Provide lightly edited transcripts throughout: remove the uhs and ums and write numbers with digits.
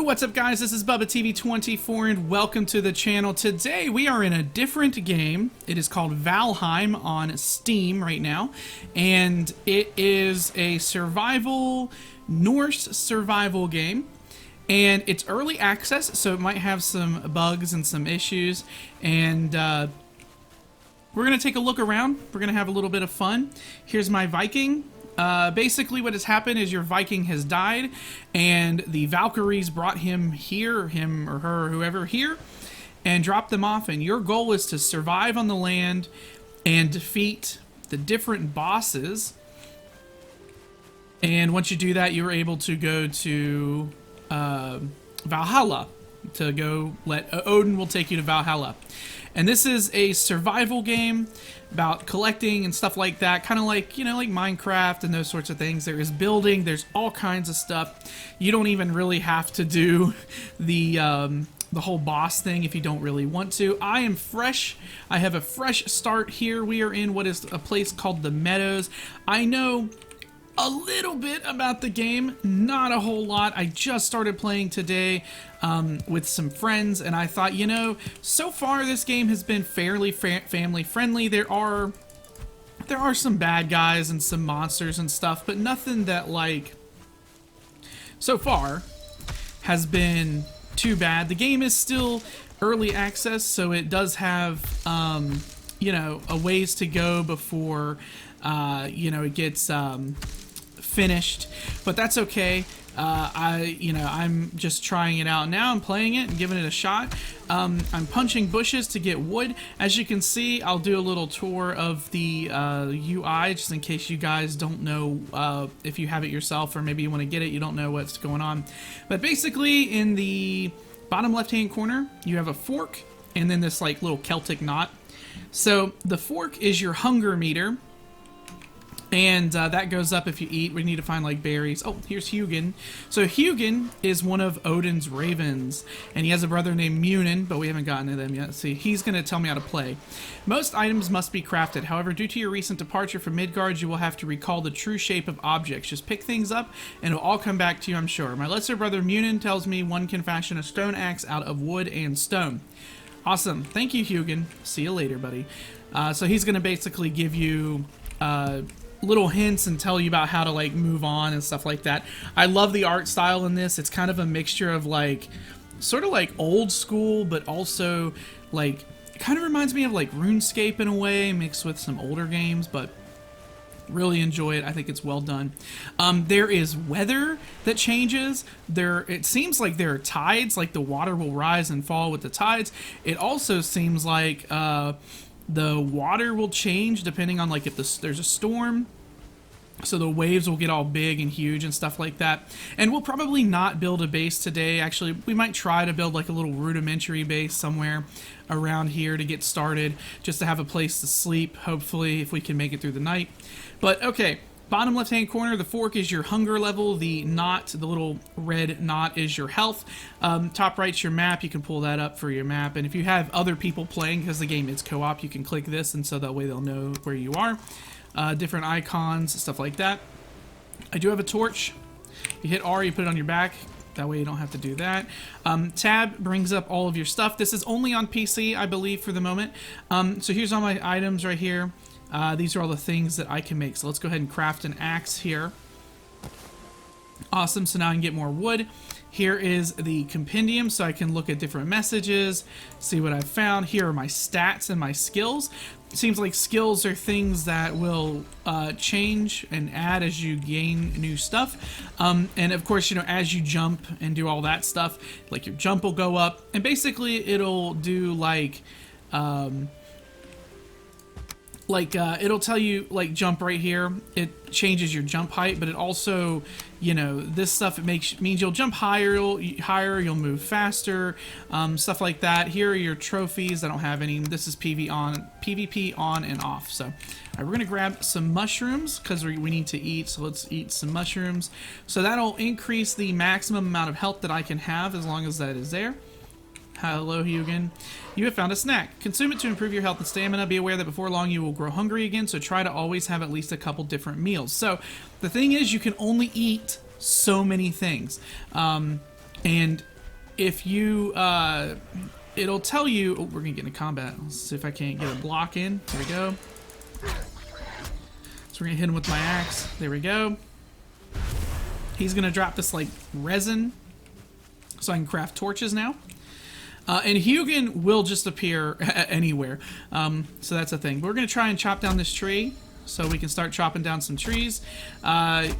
What's up guys, this is Bubba TV 24 and welcome to the channel. Today we are in a different game. It is called Valheim on Steam right now, and it is a survival, Norse survival game, and it's early access, so it might have some bugs and some issues, and we're going to take a look around. We're going to have a little bit of fun. Here's my Viking. Basically what has happened is your Viking has died and the Valkyries brought him here, him or her, whoever here, and dropped them off, and your goal is to survive on the land and defeat the different bosses. And once you do that, you're able to go to Valhalla, to go let Odin will take you to Valhalla. And this is a survival game about collecting and stuff like that, kind of like, you know, like Minecraft and those sorts of things. There is building, there's all kinds of stuff. You don't even really have to do the whole boss thing if you don't really want to. I am fresh. I have a fresh start here. We are in what is a place called the Meadows. I know a little bit about the game, not a whole lot. I just started playing today with some friends, and I thought, you know, so far this game has been fairly family friendly. There are some bad guys and some monsters and stuff, but nothing that, like, so far has been too bad. The game is still early access, so it does have you know, a ways to go before you know, it gets finished, but that's okay. I'm just trying it out now. I'm playing it and giving it a shot. I'm punching bushes to get wood. As you can see, I'll do a little tour of the UI just in case you guys don't know if you have it yourself, or maybe you want to get it, you don't know what's going on. But basically, in the bottom left hand corner you have a fork and then this like little Celtic knot. So the fork is your hunger meter, and that goes up if you eat. We need to find like berries. Oh, here's Hugin. So Hugin is one of Odin's ravens, and he has a brother named Munin, but we haven't gotten to them yet. See, he's going to tell me how to play. Most items must be crafted. However, due to your recent departure from Midgard, you will have to recall the true shape of objects. Just pick things up, and it'll all come back to you, I'm sure. My lesser brother Munin tells me one can fashion a stone axe out of wood and stone. Awesome. Thank you, Hugin. See you later, buddy. So he's going to basically give you little hints and tell you about how to like move on and stuff like that. I love the art style in this. It's kind of a mixture of like sort of like old school, but also like it kind of reminds me of like RuneScape in a way, mixed with some older games, but really enjoy it. I think it's well done. There is weather that changes. It seems like there are tides, like the water will rise and fall with the tides. It also seems like the water will change depending on like if there's a storm, so the waves will get all big and huge and stuff like that. And we'll probably not build a base today. Actually, we might try to build like a little rudimentary base somewhere around here to get started, just to have a place to sleep, hopefully, if we can make it through the night. But okay, bottom left hand corner, the fork is your hunger level. The knot, the little red knot, is your health. Top right's your map. You can pull that up for your map, and if you have other people playing, because the game is co-op, you can click this, and so that way they'll know where you are. Different icons, stuff like that. I do have a torch. You hit R, you put it on your back. That way you don't have to do that. Tab brings up all of your stuff. This is only on PC, I believe, for the moment. So here's all my items right here. These are all the things that I can make. So let's go ahead and craft an axe here. Awesome, so now I can get more wood. Here is the compendium, so I can look at different messages, see what I've found. Here are my stats and my skills. It seems like skills are things that will change and add as you gain new stuff. And of course, you know, as you jump and do all that stuff, like your jump will go up. And basically, it'll do like it'll tell you like jump right here. It changes your jump height, but it also, you know, this stuff, it means you'll jump higher, you'll move faster, stuff like that. Here are your trophies. I don't have any. This is PvP on and off. So we're gonna grab some mushrooms because we need to eat. So let's eat some mushrooms. So that'll increase the maximum amount of health that I can have as long as that is there. Hello, Hugin. You have found a snack. Consume it to improve your health and stamina. Be aware that before long you will grow hungry again, so try to always have at least a couple different meals. So the thing is, you can only eat so many things. And if you, it'll tell you, oh, we're gonna get into combat. Let's see if I can't get a block in. There we go. So we're gonna hit him with my axe. There we go. He's gonna drop this like resin, so I can craft torches now. And Hugin will just appear anywhere. So that's a thing. But we're gonna try and chop down this tree so we can start chopping down some trees.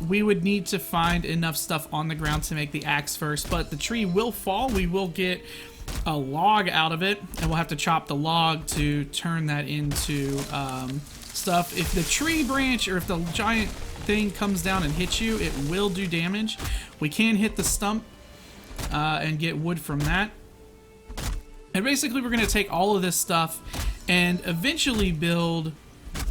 We would need to find enough stuff on the ground to make the axe first, but the tree will fall. We will get a log out of it, and we'll have to chop the log to turn that into stuff. If the tree branch or if the giant thing comes down and hits you, it will do damage. We can hit the stump and get wood from that. And basically we're going to take all of this stuff and eventually build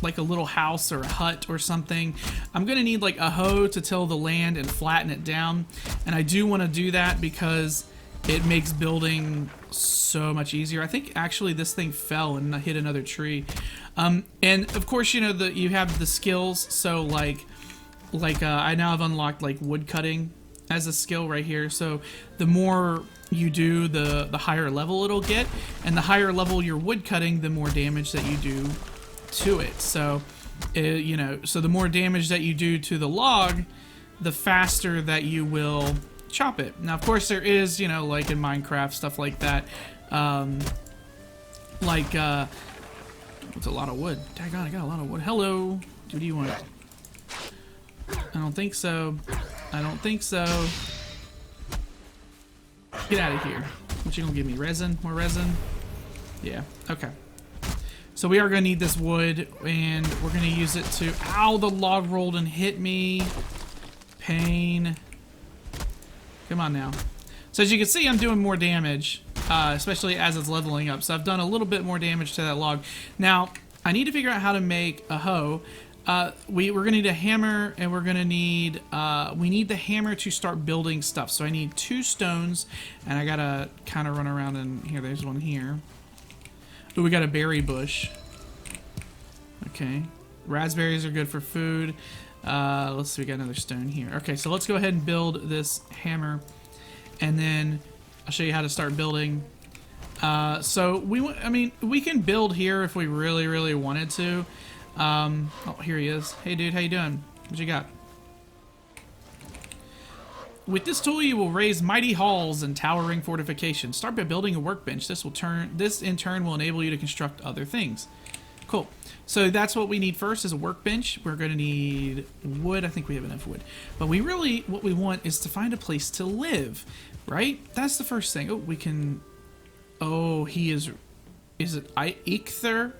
like a little house or a hut or something. I'm going to need like a hoe to till the land and flatten it down. And I do want to do that because it makes building so much easier. I think actually this thing fell and hit another tree. And of course, you know, you have the skills. So like I now have unlocked like wood cutting as a skill right here. So the more you do, the higher level it'll get. And the higher level your wood cutting, the more damage that you do to it. So, you know, so the more damage that you do to the log, the faster that you will chop it. Now, of course, there is, you know, like in Minecraft, stuff like that. It's a lot of wood. Daggone, I got a lot of wood. Hello. What do you want? I don't think so. I don't think so. Get out of here. What you gonna give me? Resin? More resin? Yeah. Okay. So we are gonna need this wood, and we're gonna use it to... Ow! The log rolled and hit me. Pain. Come on now. So as you can see, I'm doing more damage, especially as it's leveling up. So I've done a little bit more damage to that log. Now, I need to figure out how to make a hoe. We're gonna need a hammer, and we're gonna need, we need the hammer to start building stuff. So I need 2 stones, and I gotta kind of run around, and here, there's one here. Ooh, we got a berry bush. Okay. Raspberries are good for food. Let's see, we got another stone here. Okay, so let's go ahead and build this hammer, and then I'll show you how to start building. So we can build here if we really, really wanted to. Oh, here he is. Hey, dude, how you doing? What you got? With this tool, you will raise mighty halls and towering fortifications. Start by building a workbench. This in turn will enable you to construct other things. Cool. So that's what we need first is a workbench. We're going to need wood. I think we have enough wood. But what we want is to find a place to live, right? That's the first thing. Oh, we can... Oh, is it Eikthyr?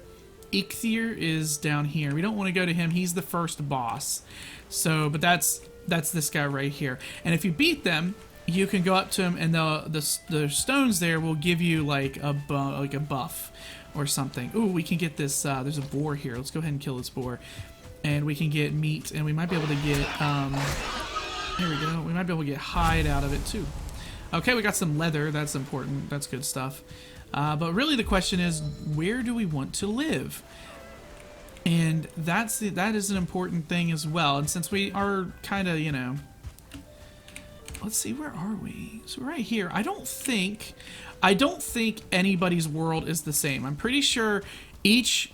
Eikthyr is down here. We don't want to go to him. He's the first boss. So, but that's this guy right here. And if you beat them, you can go up to him, and the stones there will give you like a buff or something. Ooh, we can get this. There's a boar here. Let's go ahead and kill this boar, and we can get meat, and we might be able to get. Here we go. We might be able to get hide out of it too. Okay, we got some leather. That's important. That's good stuff. But really, the question is, where do we want to live? And that is an important thing as well. And since we are kind of, you know, let's see, where are we? So right here. I don't think anybody's world is the same. I'm pretty sure each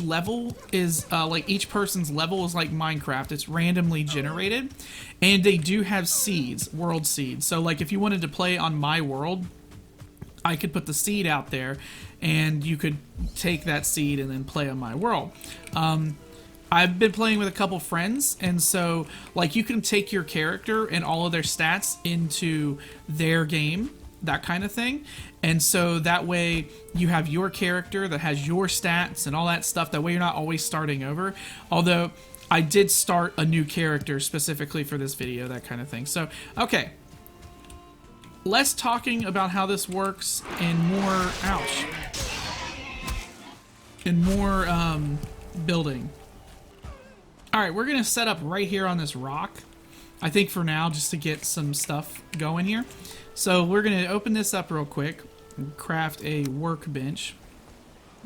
level is like each person's level is like Minecraft. It's randomly generated, and they do have seeds, world seeds. So like if you wanted to play on my world, I could put the seed out there, and you could take that seed and then play on my world. I've been playing with a couple friends, and so like you can take your character and all of their stats into their game, that kind of thing. And so that way you have your character that has your stats and all that stuff. That way you're not always starting over. Although I did start a new character specifically for this video, that kind of thing. So, okay. Less talking about how this works and more, ouch, and more building. All right, we're gonna set up right here on this rock, I think for now, just to get some stuff going here. So we're gonna open this up real quick and craft a workbench.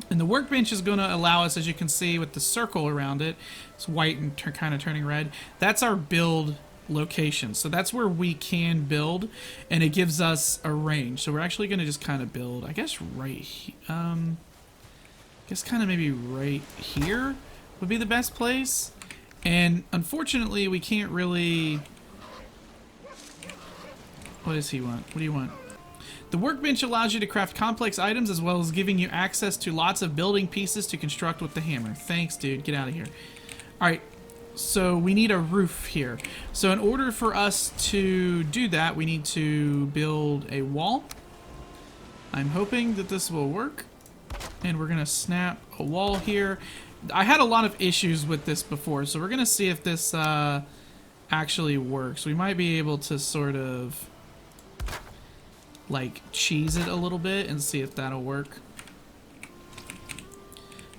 And the workbench is gonna allow us, as you can see with the circle around it, it's white and kind of turning red. That's our build location. So that's where we can build, and it gives us a range. So we're actually going to just kind of build, I guess, I guess kind of maybe right here would be the best place. And unfortunately, we can't really... What does he want? What do you want? The workbench allows you to craft complex items as well as giving you access to lots of building pieces to construct with the hammer. Thanks, dude. Get out of here. Alright, so we need a roof here. So in order for us to do that, we need to build a wall. I'm hoping that this will work. And we're going to snap a wall here. I had a lot of issues with this before, so we're going to see if this actually works. We might be able to sort of like cheese it a little bit and see if that'll work.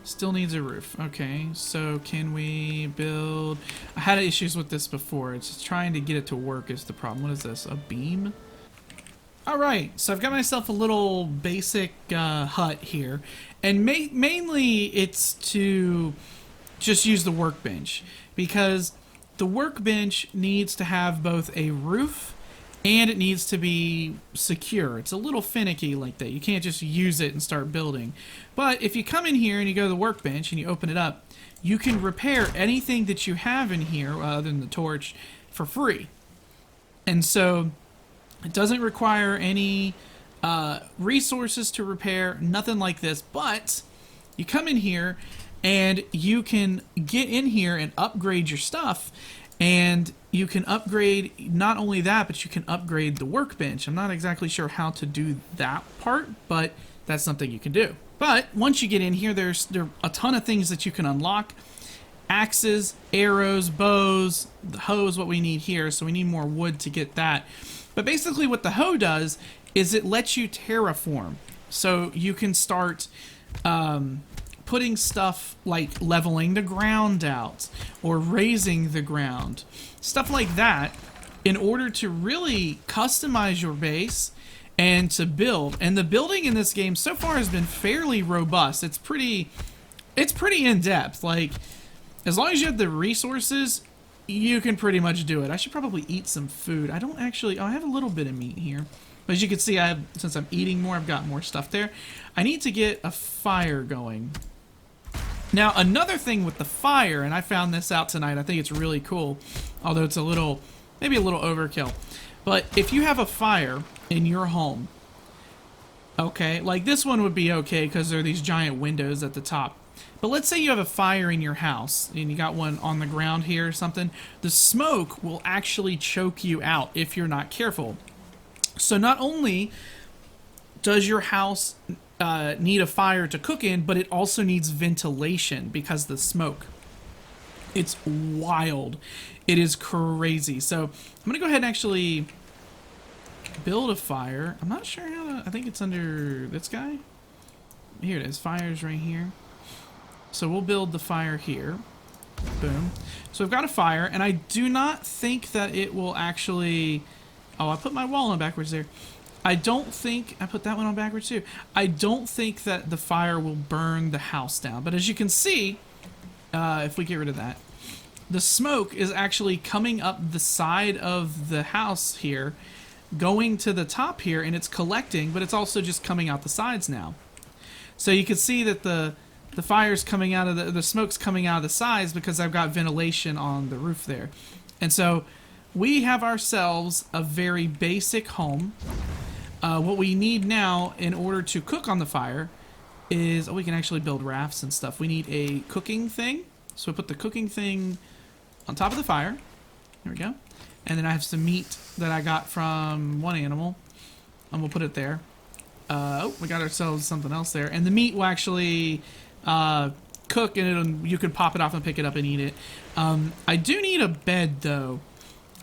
Still needs a roof. Okay, so can we build... I had issues with this before. It's just trying to get it to work is the problem. What is this? A beam? Alright, so I've got myself a little basic hut here. And mainly it's to just use the workbench. Because the workbench needs to have both a roof and it needs to be secure. It's a little finicky like that. You can't just use it and start building. But if you come in here and you go to the workbench and you open it up, you can repair anything that you have in here, other than the torch, for free. And so it doesn't require any resources to repair, nothing like this. But you come in here and you can get in here and upgrade your stuff. And you can upgrade, not only that, but you can upgrade the workbench. I'm not exactly sure how to do that part, but that's something you can do. But once you get in here, there are a ton of things that you can unlock. Axes, arrows, bows, the hoe is what we need here, so we need more wood to get that. But basically what the hoe does is it lets you terraform. So you can start... putting stuff like leveling the ground out or raising the ground, stuff like that, in order to really customize your base and to build. And the building in this game so far has been fairly robust. It's pretty in-depth. Like, as long as you have the resources, you can pretty much do it. I should probably eat some food. I don't actually... Oh, I have a little bit of meat here. But as you can see, since I'm eating more, I've got more stuff there. I need to get a fire going. Now, another thing with the fire, and I found this out tonight, I think it's really cool, although it's maybe a little overkill. But if you have a fire in your home, okay, like this one would be okay because there are these giant windows at the top. But let's say you have a fire in your house and you got one on the ground here or something, the smoke will actually choke you out if you're not careful. So not only does your house need a fire to cook in, but it also needs ventilation because of the smoke. It's wild. It is crazy. So I'm gonna go ahead and actually build a fire. I'm not sure how to... I think it's under this guy. Here it is. Fire's right here. So we'll build the fire here. Boom. So I've got a fire, and I do not think that it will actually... Oh, I put my wall on backwards there. I don't think... I put that one on backwards too. I don't think that the fire will burn the house down. But as you can see, if we get rid of that, the smoke is actually coming up the side of the house here, going to the top here, and it's collecting, but it's also just coming out the sides now. So you can see that the fire's coming out of the smoke's coming out of the sides because I've got ventilation on the roof there. And so we have ourselves a very basic home. What we need now in order to cook on the fire is... Oh, we can actually build rafts and stuff. We need a cooking thing. So we put the cooking thing on top of the fire. There we go. And then I have some meat that I got from one animal. And we'll put it there. Oh, we got ourselves something else there. And the meat will actually cook, and you can pop it off and pick it up and eat it. I do need a bed, though.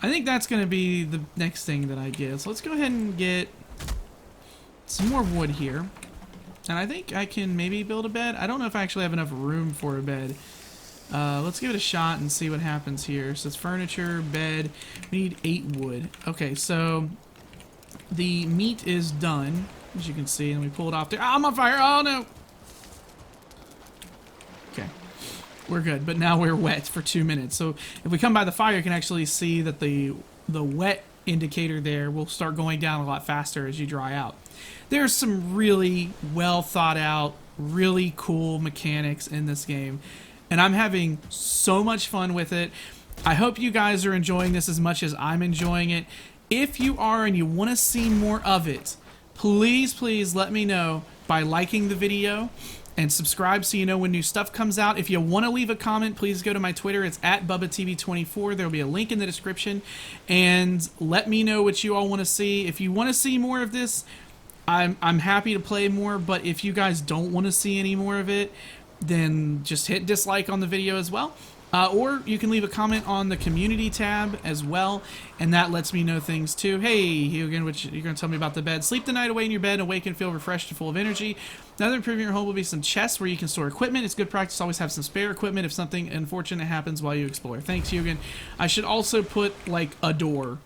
I think that's going to be the next thing that I get. So let's go ahead and get some more wood here. And I think I can maybe build a bed. I don't know if I actually have enough room for a bed. Let's give it a shot and see what happens here. So it's furniture, bed. We need 8 wood. Okay, so the meat is done, as you can see. And we pull it off there. Oh, I'm on fire. Oh, no. Okay. we're good. But now we're wet for 2 minutes. So if we come by the fire, you can actually see that the wet indicator there will start going down a lot faster as you dry out. There's some really well thought out, really cool mechanics in this game, and I'm having so much fun with it. I hope you guys are enjoying this as much as I'm enjoying it. If you are and you want to see more of it, please let me know by liking the video and subscribe so you know when new stuff comes out. If you want to leave a comment, please go to my Twitter. It's at BubbaTV24. There will be a link in the description, and let me know what you all want to see. If you want to see more of this, I'm happy to play more, but if you guys don't want to see any more of it, then just hit dislike on the video as well. Or you can leave a comment on the community tab as well, and that lets me know things too. Hey, Hugo, what you're going to tell me about the bed. Sleep the night away in your bed, awake and feel refreshed and full of energy. Another improvement in your home will be some chests where you can store equipment. It's good practice to always have some spare equipment if something unfortunate happens while you explore. Thanks, Hugo. I should also put, like, a door.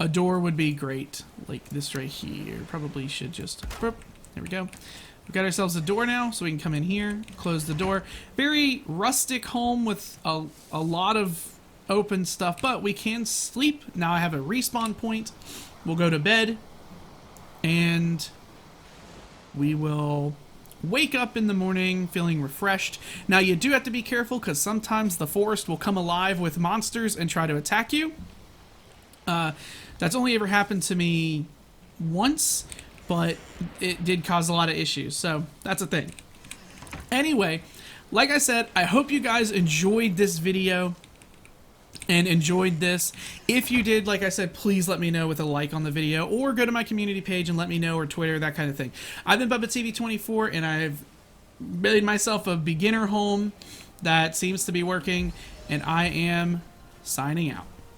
A door would be great, like this right here. Probably should just, there we go. We've got ourselves a door now, so we can come in here, close the door. Very rustic home with a lot of open stuff, but we can sleep. Now I have a respawn point. We'll go to bed, and we will wake up in the morning feeling refreshed. Now you do have to be careful because sometimes the forest will come alive with monsters and try to attack you. That's only ever happened to me once, but it did cause a lot of issues, so that's a thing. Anyway, like I said, I hope you guys enjoyed this video and enjoyed this. If you did, like I said, please let me know with a like on the video, or go to my community page and let me know, or Twitter, that kind of thing. I've been BubbaTV24, and I've made myself a beginner home that seems to be working, and I am signing out.